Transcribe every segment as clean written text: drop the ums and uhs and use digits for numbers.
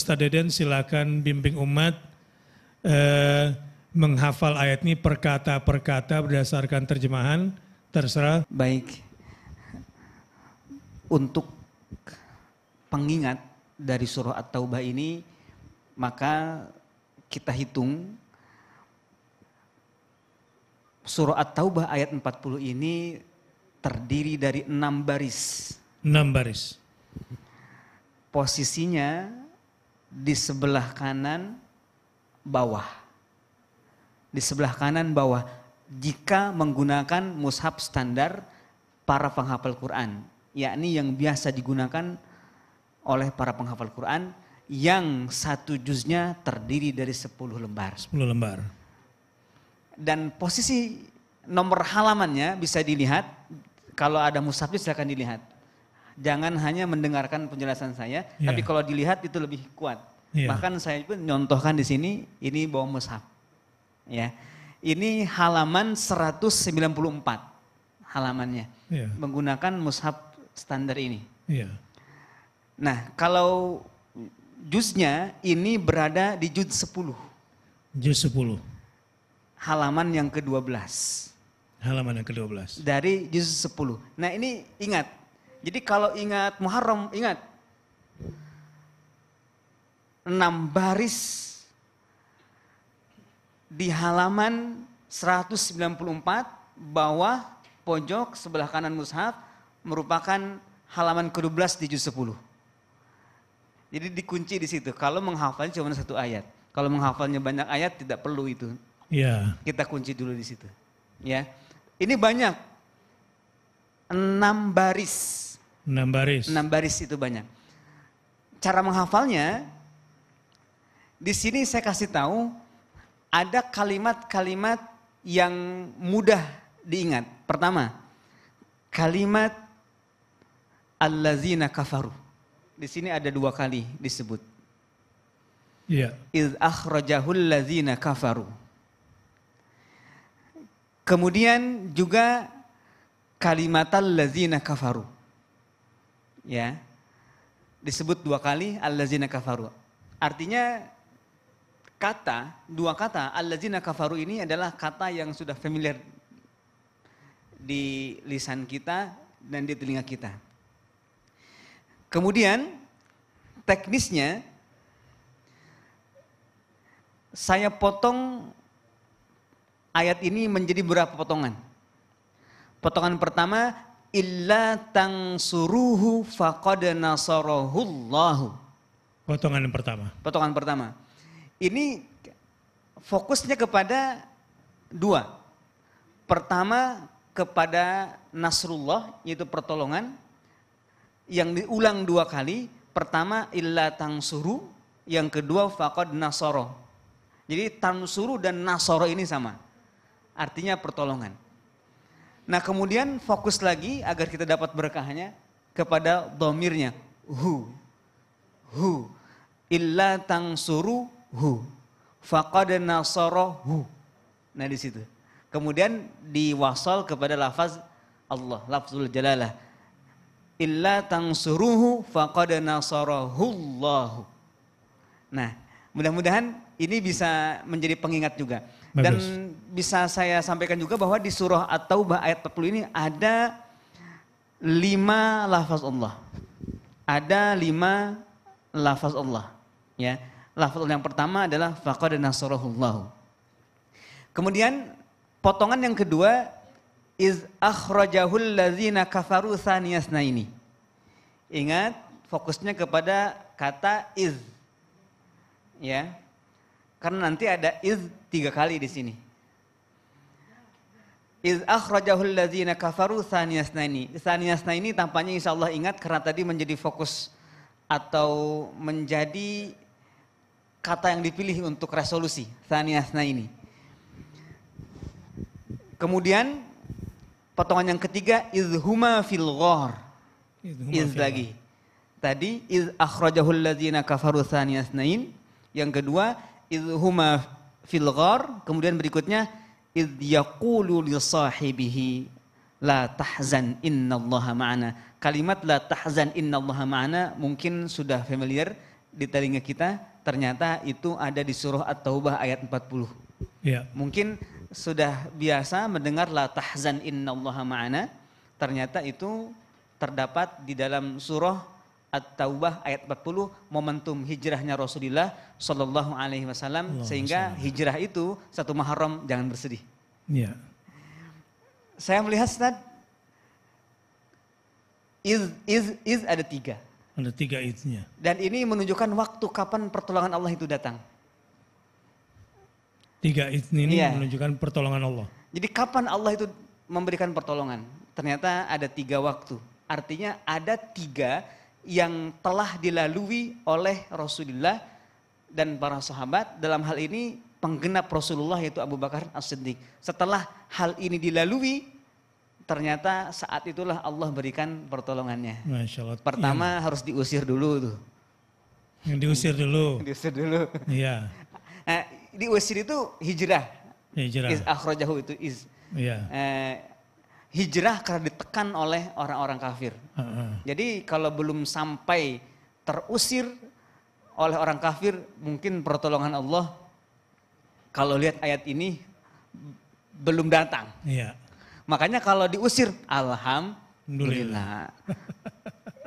Ustadz Deden silakan bimbing umat menghafal ayat ini per kata berdasarkan terjemahan, terserah. Baik, untuk pengingat dari surah At-Taubah ini, maka kita hitung surah At-Taubah ayat 40 ini terdiri dari 6 baris. 6 baris. Posisinya di sebelah kanan bawah. Di sebelah kanan bawah jika menggunakan mushaf standar para penghafal Quran, yakni yang biasa digunakan oleh para penghafal Quran yang satu juznya terdiri dari 10 lembar. 10 lembar. Dan posisi nomor halamannya bisa dilihat, kalau ada mushafnya silakan dilihat. Jangan hanya mendengarkan penjelasan saya, tapi kalau dilihat itu lebih kuat. Bahkan saya pun nyontohkan di sini, ini bawa mushaf. Ya. Ini halaman 194 halamannya. Menggunakan mushaf standar ini. Nah, kalau juznya ini berada di juz 10. Juz 10. Halaman yang ke-12. Halaman yang ke-12. Dari juz 10. Nah, ini ingat. Jadi kalau ingat Muharram, ingat. 6 baris di halaman 194 bawah pojok sebelah kanan mushaf merupakan halaman ke-12 di juz 10. Jadi dikunci di situ. Kalau menghafalnya cuma 1 ayat. Kalau menghafalnya banyak ayat tidak perlu itu. Kita kunci dulu di situ. Ya. Ini banyak. 6 baris. 6 baris. 6 baris itu banyak. Cara menghafalnya di sini saya kasih tahu ada kalimat-kalimat yang mudah diingat. Pertama, kalimat allazina kafaru. Di sini ada 2 kali disebut. Iz akhrajahul ladzina kafaru. Kemudian juga kalimatal ladzina kafaru. Ya. Disebut 2 kali alladzina kafaru. Artinya 2 kata alladzina kafaru ini adalah kata yang sudah familiar di lisan kita dan di telinga kita. Kemudian teknisnya saya potong ayat ini menjadi beberapa potongan. Potongan pertama, illa tansuruhu faqad nasarahullahu. Potongan yang pertama. Potongan pertama. Ini fokusnya kepada 2. Pertama kepada nasrullah, yaitu pertolongan. Yang diulang 2 kali. Pertama illa tansuru, yang kedua faqad nasara. Jadi tansuru dan nasara ini sama. Artinya pertolongan. Nah, kemudian fokus lagi agar kita dapat berkahnya kepada dhamirnya hu. Illa tansuru hu faqad nasarahu. Nah, di situ. Kemudian diwasal kepada lafaz Allah, lafzul jalalah. Illa tansuruhu faqad nasarahullahu. Nah, mudah-mudahan ini bisa menjadi pengingat juga. Bagus. Dan bisa saya sampaikan juga bahwa di surah At-Taubah ayat 40 ini ada 5 lafaz Allah. Ada 5 lafaz Allah. Ya. Lafaz yang pertama adalah faqad nasarahullahu. Kemudian potongan yang kedua, iz akhrajahul ladzina kafaru tsaniyasnaini. Ingat, fokusnya kepada kata iz. Ya. Karena nanti ada iz 3 kali di sini. Iz akhrajahul ladzina kafaru tsaniyasnaini. Tsaniyasnaini tampaknya insyaallah ingat karena tadi menjadi fokus atau menjadi kata yang dipilih untuk resolusi tsaniyasnaini. Kemudian potongan yang ketiga izhuma fil ghar. Iz lagi. Tadi iz akhrajahul ladzina kafaru tsaniyasnain. Yang kedua izhuma fil ghar. Kemudian berikutnya iz yaqulu li sahibihi la tahzan innallaha ma'ana. Kalimat la tahzan innallaha ma'ana mungkin sudah familiar di telinga kita, ternyata itu ada di surah At-Taubah ayat 40. Ya. Mungkin sudah biasa mendengar la tahzan innallaha ma'ana, ternyata itu terdapat di dalam surah At-Taubah ayat 40, momentum hijrahnya Rasulullah Shallallahu Alaihi Wasallam, sehingga hijrah itu 1 Muharram, jangan bersedih. Ya. Saya melihat Ustaz, iz ada 3. Ada 3 iznya. Dan ini menunjukkan waktu kapan pertolongan Allah itu datang. 3 iz ini menunjukkan pertolongan Allah. Jadi kapan Allah itu memberikan pertolongan? Ternyata ada 3 waktu. Artinya ada 3 yang telah dilalui oleh Rasulullah dan para sahabat. Dalam hal ini penggenap Rasulullah yaitu Abu Bakar As-Siddiq. Setelah hal ini dilalui, ternyata saat itulah Allah berikan pertolongannya. Masya Allah. Pertama harus diusir dulu tuh. Yang diusir dulu. Diusir dulu. Iya. Nah, diusir itu hijrah. Hijrah. Iz akhrajahu itu iz. Iya. Hijrah karena ditekan oleh orang-orang kafir. Jadi kalau belum sampai terusir oleh orang kafir, mungkin pertolongan Allah kalau lihat ayat ini belum datang. Iya. Makanya kalau diusir, alhamdulillah.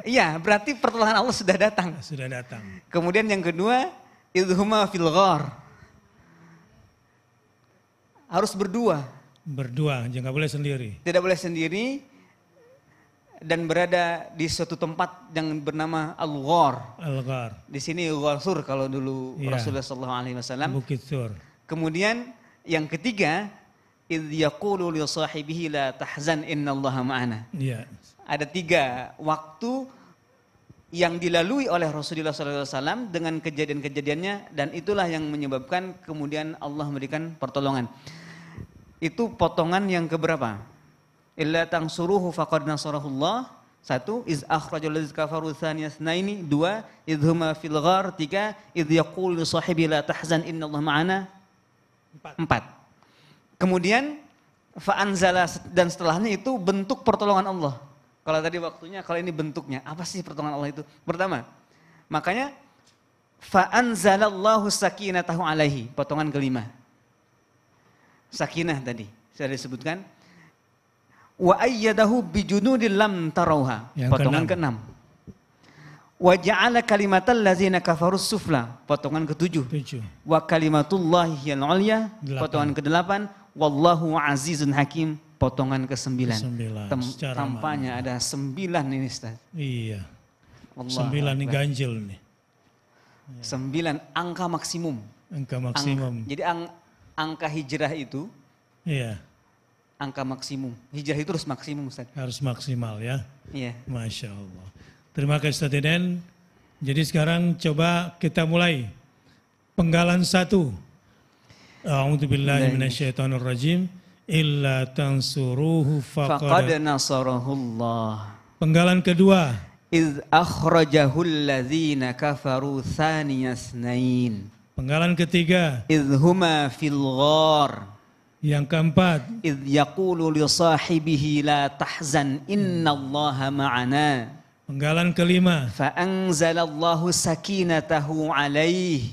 Iya, berarti pertolongan Allah sudah datang. Sudah datang. Kemudian yang kedua, idhuma fil ghar. Harus berdua. Berdua, jangan boleh sendiri. Tidak boleh sendiri dan berada di suatu tempat yang bernama Al-Ghar. Al-Ghar. Di sini Ghar Sur kalau dulu Rasulullah SAW. Bukit Sur. Kemudian yang ketiga, idh yaqulu li sahibihi la tahzan innallaha ma'ana. Iya. Ada 3 waktu yang dilalui oleh Rasulullah SAW dengan kejadian-kejadiannya, dan itulah yang menyebabkan kemudian Allah memberikan pertolongan. Itu potongan yang keberapa? Illa tansuruhu faqad nasarahullah. 1, iz akhrajal ladzina kafaru tsaniyasnaini. 2, idhuma fil ghar. 3, idh yaqulu li sahibi la tahzan innallaha ma'ana. 4. Kemudian fa'anzala, dan setelahnya itu bentuk pertolongan Allah. Kalau tadi waktunya, kalau ini bentuknya. Apa sih pertolongan Allah itu? Pertama, makanya fa'anzalallahu sakinatahu alaihi. Potongan kelima. Sakinah tadi sudah disebutkan. Wa ayyadahu bijunudin lam tarauha. Potongan ke-6. Wa ja'ala kalimatal ladzina kafarus sufla. Potongan ke-7. Wa kalimatullahi hiyal ulya. Potongan ke-8. Wallahu azizun hakim. Potongan ke-9. Tampaknya ada 9 ini Ustaz. Iya. Allah 9 ini ganjil nih. 9 angka maksimum. Angka maksimum. Jadi angka hijrah itu, iya, angka maksimum. Hijrah itu harus maksimum Ustaz. Harus maksimal ya. Iya. Masya Allah. Terima kasih Ustaz Deden. Jadi sekarang coba kita mulai penggalan 1. A'udzubillahi minasyaitonirrajim. Illa tansuruhu faqad nasarahullah. Penggalan kedua. Iz akhrajahul ladzina kafaru tsaniyasnain. Penggalan ketiga. Idhuma fil ghar. Yang keempat. Idh yaqulu li sahibihi la tahzan innallaha ma'ana. Penggalan kelima. Fa'anzalallahu sakinatahu alaihi.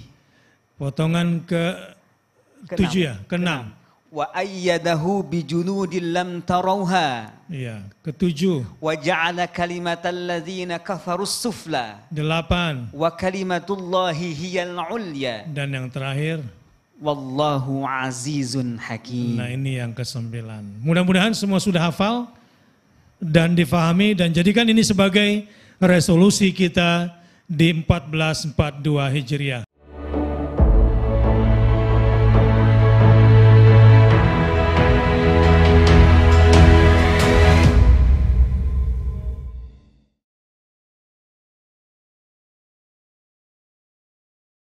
Potongan ke-7 ya, ke-6. Wa ayyadahu bijunudin lam tarauha. Iya, ke-7. Wa ja'ala kalimatal ladzina kafarus sufla. 8. Wa kalimatullahi hiyal ulya. Dan yang terakhir, wallahu azizun hakim. Nah, ini yang ke-9. Mudah-mudahan semua sudah hafal dan difahami, dan jadikan ini sebagai resolusi kita di 1442 Hijriah.